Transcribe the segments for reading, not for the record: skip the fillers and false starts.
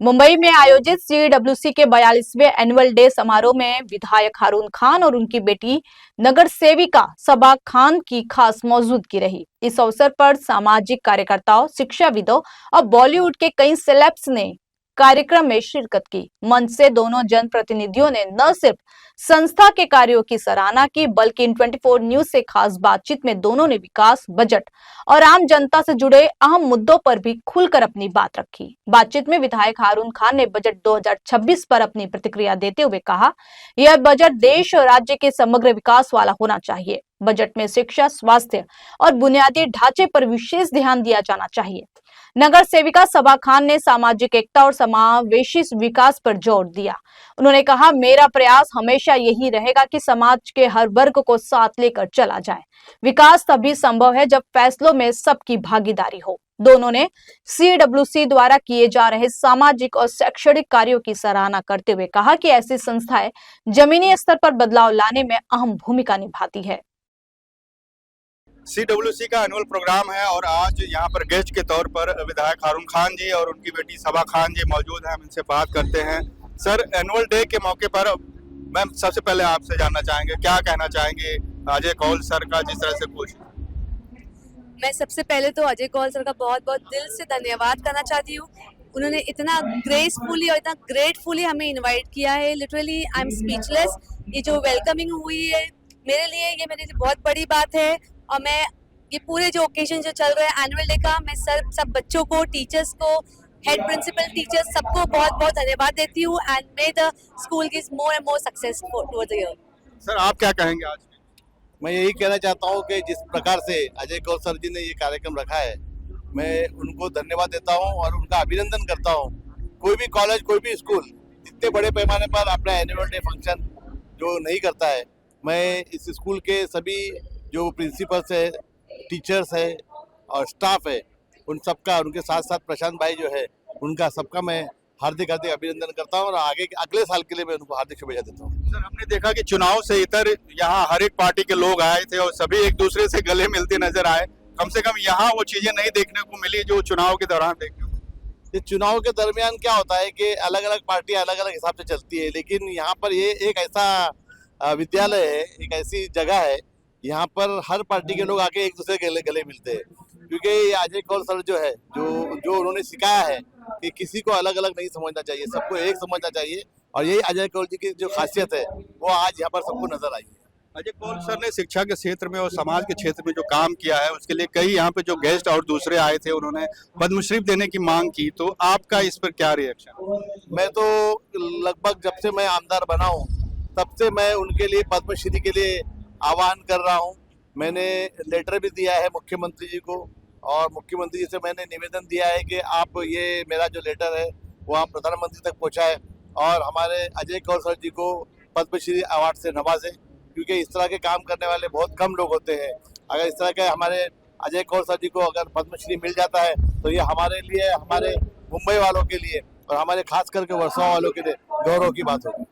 मुंबई में आयोजित सीडब्ल्यूसी के 42वें एनुअल डे समारोह में विधायक हारून खान और उनकी बेटी नगर सेविका सबा खान की खास मौजूदगी रही। इस अवसर पर सामाजिक कार्यकर्ताओं, शिक्षाविदों और बॉलीवुड के कई सेलेब्स ने कार्यक्रम में शिरकत की। मंच से दोनों जनप्रतिनिधियों ने न सिर्फ संस्था के कार्यों की सराहना की, बल्कि इन 24 न्यूज से खास बातचीत में दोनों ने विकास, बजट और आम जनता से जुड़े अहम मुद्दों पर भी खुलकर अपनी बात रखी। बातचीत में विधायक हारून खान ने बजट 2026 पर अपनी प्रतिक्रिया देते हुए कहा, यह बजट देश और राज्य के समग्र विकास वाला होना चाहिए। बजट में शिक्षा, स्वास्थ्य और बुनियादी ढांचे पर विशेष ध्यान दिया जाना चाहिए। नगर सेविका सबा खान ने सामाजिक एकता और समावेशी विकास पर जोर दिया। उन्होंने कहा, मेरा प्रयास हमेशा यही रहेगा कि समाज के हर वर्ग को साथ लेकर चला जाए। विकास तभी संभव है जब फैसलों में सबकी भागीदारी हो। दोनों ने सीडब्ल्यूसी द्वारा किए जा रहे सामाजिक और शैक्षणिक कार्यों की सराहना करते हुए कहा कि ऐसी संस्थाएं जमीनी स्तर पर बदलाव लाने में अहम भूमिका निभाती है। सीडब्ल्यूसी का एनुअल प्रोग्राम है और आज यहाँ पर गेस्ट के तौर पर विधायक हारून खान जी और उनकी बेटी सबा खान जी मौजूद हैं। हम इनसे बात करते हैं। सर, एनुअल डे के मौके पर मैम सबसे पहले आपसे जानना चाहेंगे, क्या कहना चाहेंगे अजय कौल सर का जिस तरह से पूछ। मैं सबसे पहले तो अजय कौल सर का बहुत बहुत दिल से धन्यवाद करना चाहती हूँ। उन्होंने इतना ग्रेसफुली और इतना ग्रेटफुली हमें इनवाइट किया है। Literally I am speechless. ये जो वेलकमिंग हुई है मेरे लिए बहुत बड़ी बात है। और मैं ये पूरे जो ओकेजन जो चल रहा है एनुअल डे का, मैं सब बच्चों को, टीचर्स को, हेड प्रिंसिपल, टीचर्स सबको बहुत बहुत धन्यवाद देती हूँ। And may the school gives more and more success over the year. Sir, आप क्या कहेंगे आज? मैं यही कहना चाहता हूँ कि जिस प्रकार से अजय कौल सर जी ने ये कार्यक्रम रखा है, मैं उनको धन्यवाद देता हूँ और उनका अभिनंदन करता हूँ। कोई भी कॉलेज, कोई भी स्कूल इतने बड़े पैमाने पर अपना एनुअल डे फंक्शन जो नहीं करता है, मैं इस स्कूल के सभी जो प्रिंसिपल्स है, टीचर्स है और स्टाफ है, उन सबका, उनके साथ साथ प्रशांत भाई जो है, उनका सबका मैं हार्दिक हार्दिक अभिनंदन करता हूँ और आगे अगले साल के लिए मैं उनको हार्दिक शुभेच्छा देता हूँ। सर, हमने देखा कि चुनाव से इतर यहाँ हर एक पार्टी के लोग आए थे और सभी एक दूसरे से गले मिलते नजर आए। कम से कम यहाँ वो चीजें नहीं देखने को मिली जो चुनाव के दौरान देखने को। ये चुनाव के दरमियान क्या होता है कि अलग अलग पार्टियां अलग अलग हिसाब से चलती है, लेकिन यहाँ पर ये एक ऐसा विद्यालय है, एक ऐसी जगह है, यहाँ पर हर पार्टी के लोग आके एक दूसरे के गले मिलते हैं। क्योंकि ये अजय कौल सर जो है, जो उन्होंने सिखाया है कि किसी को अलग अलग नहीं समझना चाहिए, सबको एक समझना चाहिए। और यही अजय कौल जी की जो खासियत है वो आज यहाँ पर सबको नजर आई है। अजय कौल सर ने शिक्षा के क्षेत्र में और समाज के क्षेत्र में जो काम किया है उसके लिए कई यहाँ पे जो गेस्ट और दूसरे आए थे उन्होंने पद्मश्री देने की मांग की, तो आपका इस पर क्या रिएक्शन? मैं तो लगभग जब से मैं आमदार बना हूँ तब से मैं उनके लिए पद्मश्री के लिए आह्वान कर रहा हूँ। मैंने लेटर भी दिया है मुख्यमंत्री जी को और मुख्यमंत्री जी से मैंने निवेदन दिया है कि आप ये मेरा जो लेटर है वो आप प्रधानमंत्री तक पहुँचाएं और हमारे अजय कौल सर जी को पद्मश्री अवार्ड से नवाजें, क्योंकि इस तरह के काम करने वाले बहुत कम लोग होते हैं। अगर इस तरह के हमारे अजय कौल सर जी को अगर पद्मश्री मिल जाता है तो ये हमारे लिए, हमारे मुंबई वालों के लिए और हमारे खास करके वर्सोवा वालों के लिए गौरव की बात होगी।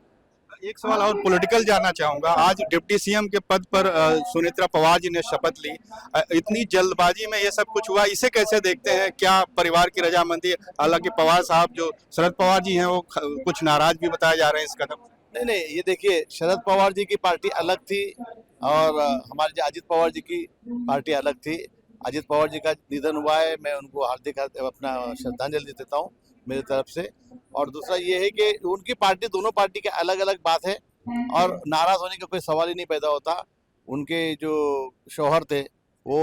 एक सवाल और पॉलिटिकल जानना चाहूंगा। आज डिप्टी सीएम के पद पर सुनेत्रा पवार जी ने शपथ ली। इतनी जल्दबाजी में ये सब कुछ हुआ, इसे कैसे देखते हैं? क्या परिवार की रजामंदी? हालांकि पवार साहब, जो शरद पवार जी हैं, वो कुछ नाराज भी बताए जा रहे हैं इस कदम। नहीं, ये देखिए, शरद पवार जी की पार्टी अलग थी और हमारे अजित पवार जी की पार्टी अलग थी। अजित पवार जी का निधन हुआ है, मैं उनको हार्दिक अपना श्रद्धांजलि देता हूँ मेरी तरफ से। और दूसरा ये है कि उनकी पार्टी, दोनों पार्टी के अलग अलग बात है और नाराज होने का कोई सवाल ही नहीं पैदा होता। उनके जो शौहर थे वो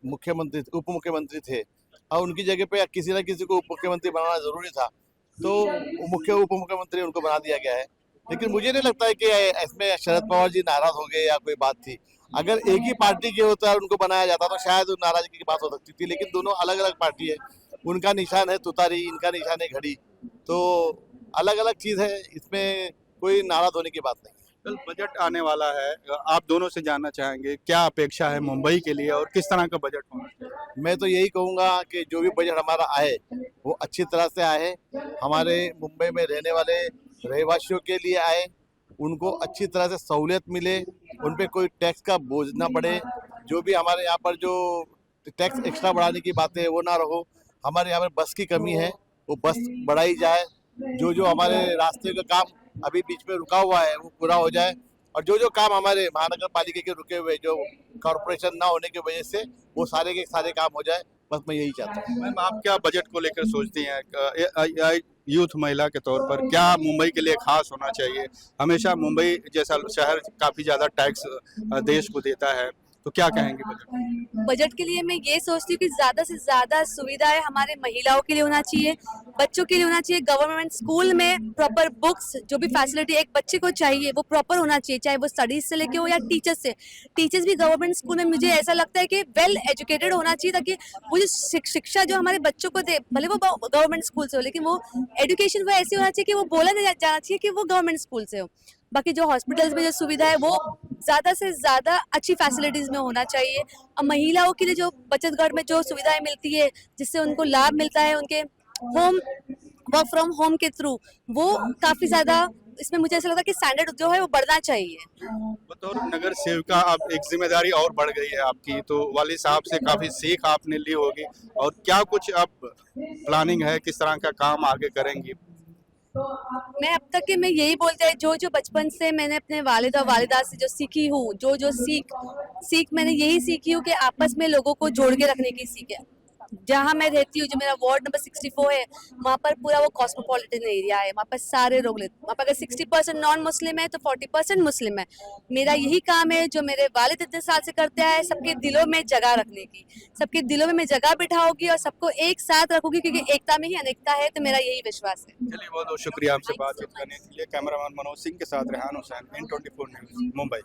मुख्यमंत्री, उप मुख्यमंत्री थे और उनकी जगह पे किसी न किसी को उप मुख्यमंत्री बनाना जरूरी था, तो उप मुख्यमंत्री उनको बना दिया गया है। लेकिन मुझे नहीं लगता है कि इसमें शरद पवार जी नाराज हो गए या कोई बात थी। अगर एक ही पार्टी के होता और उनको बनाया जाता तो शायद नाराजगी की बात हो सकती थी, लेकिन दोनों अलग अलग पार्टी है। उनका निशान है तुतारी, इनका निशान है घड़ी, तो अलग अलग चीज है, इसमें कोई नाराज होने की बात नहीं। कल बजट आने वाला है, आप दोनों से जानना चाहेंगे क्या अपेक्षा है मुंबई के लिए और किस तरह का बजट होना? मैं तो यही कहूँगा कि जो भी बजट हमारा आए वो अच्छी तरह से आए, हमारे मुंबई में रहने वाले रहवासियों के लिए आए, उनको अच्छी तरह से सहूलियत मिले, उन पर कोई टैक्स का बोझ ना पड़े। जो भी हमारे यहाँ पर जो टैक्स एक्स्ट्रा बढ़ाने की बातें है वो ना रहो। हमारे यहाँ पर बस की कमी है, वो बस बढ़ाई जाए जो जो हमारे रास्ते का काम अभी बीच में रुका हुआ है वो पूरा हो जाए, और जो जो काम हमारे महानगर पालिका के रुके हुए जो कॉरपोरेशन ना होने की वजह से वो सारे के सारे काम हो जाए, बस मैं यही चाहता हूँ। मैम, आप क्या बजट को लेकर सोचती हैं? यूथ महिला के तौर पर क्या मुंबई के लिए खास होना चाहिए? हमेशा मुंबई जैसा शहर काफी ज्यादा टैक्स देश को देता है, तो क्या कहेंगे बजट? बजट के लिए मैं ये सोचती हूँ कि ज्यादा से ज्यादा सुविधाएं हमारे महिलाओं के लिए होना चाहिए, बच्चों के लिए होना चाहिए। गवर्नमेंट स्कूल में प्रॉपर बुक्स, जो भी फैसिलिटी एक बच्चे को चाहिए वो प्रॉपर होना चाहिए, चाहे वो स्टडीज से लेके हो या टीचर्स से। टीचर्स भी गवर्नमेंट स्कूल में मुझे ऐसा लगता है कि वेल एजुकेटेड होना चाहिए, ताकि वो जो शिक्षा जो हमारे बच्चों को दे, भले वो गवर्नमेंट स्कूल से हो, लेकिन वो एजुकेशन वो ऐसी होना चाहिए कि वो बोला नहीं जाना चाहिए कि वो गवर्नमेंट स्कूल से हो। बाकी जो हॉस्पिटल्स में जो सुविधा है वो ज्यादा से ज्यादा अच्छी फैसिलिटीज में होना चाहिए। और महिलाओं के लिए जो बचत घर में जो सुविधाएं मिलती है, जिससे उनको लाभ मिलता है उनके होम वर्क फ्रॉम होम के थ्रू, वो काफी ज्यादा, इसमें मुझे ऐसा लगता है कि स्टैंडर्ड जो है वो बढ़ना चाहिए। बतौर नगर सेविका अब एक जिम्मेदारी और बढ़ गई है आपकी, तो वाली साहब से काफी सीख आपने ली होगी, और क्या कुछ अब प्लानिंग है, किस तरह का काम आगे करेंगी? मैं अब तक के मैं यही बोलते हैं, जो जो बचपन से मैंने अपने वालिद और वालिदा से जो सीखी हूँ, जो जो सीख मैंने यही सीखी हूँ कि आपस में लोगों को जोड़ के रखने की सीख है। जहाँ मैं रहती हूँ, जो मेरा वार्ड नंबर 64 है, वहाँ पर पूरा वो कॉस्मोपॉलिटन एरिया है, वहाँ पर सारे लोग रहते हैं। वहाँ पर अगर 60% नॉन मुस्लिम है तो 40% मुस्लिम है। मेरा यही काम है जो मेरे वालिद इतने साल से करते आए, सबके दिलों में जगह रखने की। सबके दिलों में मैं जगह बिठाऊंगी और सबको एक साथ रखूंगी, क्योंकि एकता में ही अनेकता है, तो मेरा यही विश्वास है। चलिए, बहुत बहुत शुक्रिया आपसे बातचीत करने के लिए। कैमरामैन मनोज सिंह के साथ रेहान हुसैन, N24 न्यूज, मुंबई।